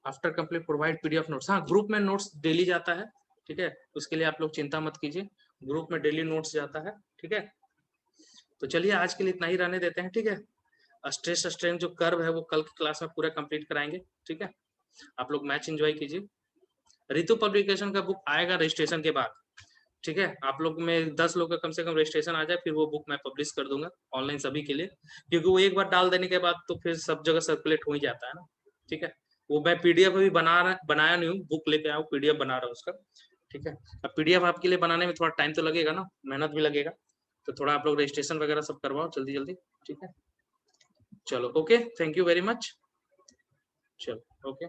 After complete provide PDF notes, हाँ ग्रुप में नोट्स डेली जाता है, ठीक है, उसके लिए आप लोग चिंता मत कीजिए, ग्रुप में डेली नोट्स जाता है, ठीक है। तो चलिए आज के लिए इतना ही रहने देते हैं, ठीक है। स्ट्रेस स्ट्रेन जो कर्व है वो कल की क्लास में पूरा कंप्लीट कराएंगे, ठीक है। आप लोग मैच एंजॉय कीजिए। ऋतु पब्लिकेशन का बुक आएगा रजिस्ट्रेशन के बाद, ठीक है, आप लोग में 10 लोग का कम से कम रजिस्ट्रेशन आ जाए, फिर वो बुक मैं पब्लिश कर दूंगा ऑनलाइन सभी के लिए, क्योंकि वो एक बार डाल देने के बाद तो फिर सब जगह सर्कुलेट हो ही जाता है ना, ठीक है। वो मैं पीडीएफ अभी बनाया नहीं हूँ, बुक लेके आया हूँ, पीडीएफ बना रहा हूँ उसका, ठीक है। अब पीडीएफ आपके लिए बनाने में थोड़ा टाइम तो लगेगा ना, मेहनत भी लगेगा, तो थोड़ा आप लोग रजिस्ट्रेशन वगैरह सब करवाओ जल्दी जल्दी, ठीक है। चलो okay, thank you very much. चलो ओके,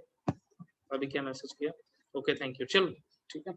अभी क्या मैसेज किया, ओके थैंक यू, चलो ठीक है।